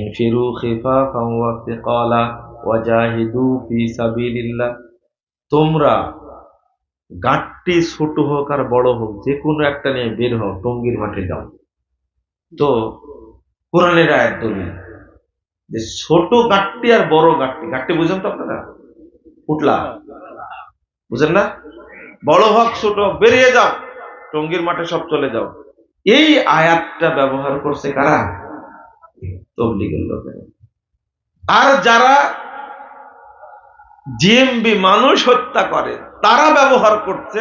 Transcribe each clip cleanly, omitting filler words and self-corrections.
ইনফিরু খিফাফান ওয়া সিকালা ওয়াজাহিদু ফি সাবিলিল্লাহ। তোমরা গাঁটটি ছোট হোক আর বড় হোক, যে কোনো একটা নিয়ে বের হও, টঙ্গীর মাঠে যাও। তো কোরআনের আয়াত দলিল যে ছোট গাঁটটি আর বড় গাঁটটি, গাঁটটি বুঝেন তো আপনারা? পুটলা বুঝেন না? বড় হোক ছোট হোক, বেরিয়ে যাও, টঙ্গীর মাঠে সব চলে যাও। এই আয়াতটা ব্যবহার করছে কারা? তবলিগের লোকেরা। আর যারা জিএমবি মানুষ হত্যা করে তারা ব্যবহার করছে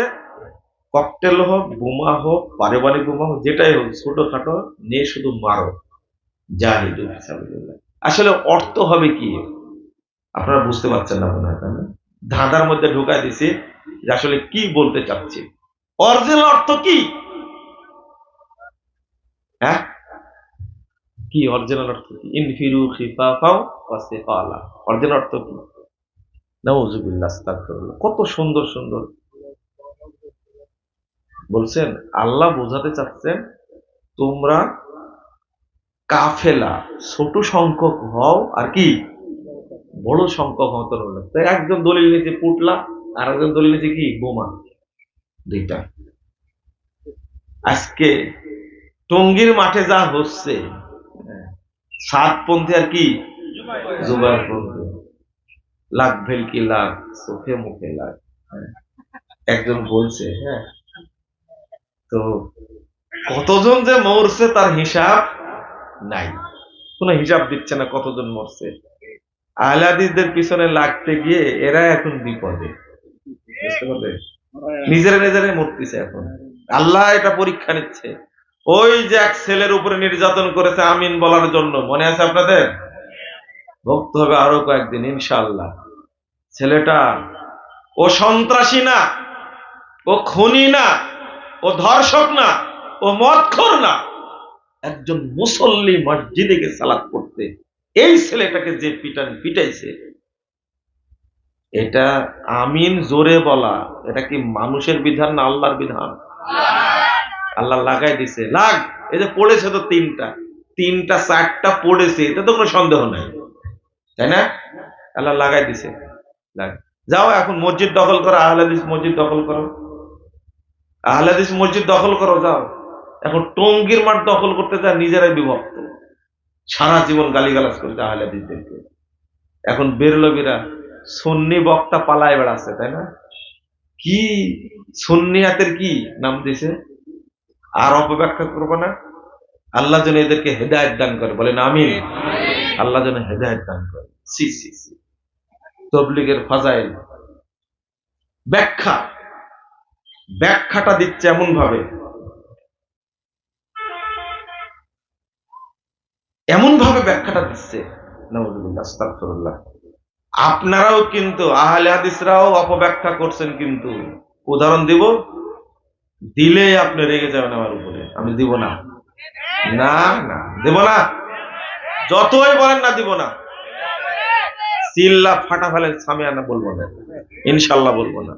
ককটেল হোক, বোমা হোক, পারিবারিক বোমা হোক, যেটাই হোক, ছোটখাটো নিয়ে শুধু মারো, জাহিদু ফি সাবিলিল্লাহ। আসলে অর্থ হবে কি আপনারা বুঝতে পারছেন না মনে হয়, তাই না? ধাঁধার মধ্যে ঢুকাই দিছি যে আসলে কি বলতে চাচ্ছি। অরিজিনাল অর্থ কি? হ্যাঁ, কি অরিজিনাল অর্থ কি? ইনফিরু খিফাফাও ওয়া সিকালা, অরিজিনাল অর্থ কি? নাউযুবিল্লাহ, আস্তাগফিরুল্লাহ। কত সুন্দর সুন্দর বলছেন। আল্লাহ বোঝাতে চাচ্ছেন তোমরা কাফেলা ছোট সংখ্যক হও, আর কি বড় সংখ্যক হতে হলো। তাই একজন দলিল নিচে পুটলা, আর একজন দলিল নিচে কি বোমা, দুইটা। আজকে টঙ্গীর মাঠে যা হচ্ছে, সাতপন্থী আর কি জুবাইরপন্থী, লাখ ভেলকি লাখ, চোখে মুখে লাখ। একজন বলছে, হ্যাঁ, তো কতজন যে মরছে তার হিসাব নাই, কোন হিসাব দিচ্ছে না কতজন মরছে। আহলে হাদিসদের পিছনে লাগতে গিয়ে এরা এখন বিপদে, বুঝতে পারলে? নিজেরা নিজেরাই মরতেছে এখন। আল্লাহ এটা পরীক্ষা নিচ্ছে। ওই যে এক ছেলের উপরে নির্যাতন করেছে আমিন বলার জন্য, মনে আছে আপনাদের? ভক্ত হবে আরো কয়েকদিন ইনশাআল্লাহ। ছেলেটা ও সন্ত্রাসী না, ও খুনি না, ও ধর্ষক না, ও মদখোর না, একজন মুসল্লি মসজিদে গিয়ে সালাত করতে। এই ছেলেটাকে যে পিটাইছে, এটা আমিন জোরে বলা, এটা কি মানুষের বিধান না আল্লাহর বিধান? আল্লাহ লাগাই দিছে, লাগ। এই যে পড়েছে তো তিনটা চারটা পড়েছে, এটা তো কোনো সন্দেহ নাই, তাই না? আল্লাহ লাগাই দিছে, লাগ। যাও এখন মসজিদ দখল করো, আহলে হাদিস মসজিদ দখল করো, আহলে হাদিস মসজিদ দখল করো, যাও। এখন টঙ্গীর মাঠ দখল করতে যায়, নিজেরাই বিভক্ত, সারা জীবন গালিগালাজ করতে আহলে হাদিসদেরকে। এখন বেরলবিরা সুন্নি বক্তা পালায় বেড়াচ্ছে, তাই না? কি সুন্নিয়াতের কি নাম দিছে, আর অপব্যাখ্যা করবো না। আল্লাহ যেন এদেরকে হেদায়েত দান করে, বলেন আমিন। আল্লাহ যেন হেদায়েত দান করে। সি সি সি, তবলিগের ফাজাইল ব্যাখ্যাটা দিচ্ছে এমন ভাবে ব্যাখ্যাটা দিচ্ছে, নাউযুবিল্লাহ, আস্তাগফিরুল্লাহ। আপনারাও কিন্তু আহলে হাদিসরাও অপব্যাখ্যা করছেন, কিন্তু উদাহরণ দিব, দিলে আপনি রেগে যাবেন আমার উপরে। আমি দিব না, না না দেব না, যতই বলেন না দিব না। চিল্লা ফাটা ফেলেন, সামিয়ানা বলবো না, ইনশাল্লাহ বলবো না।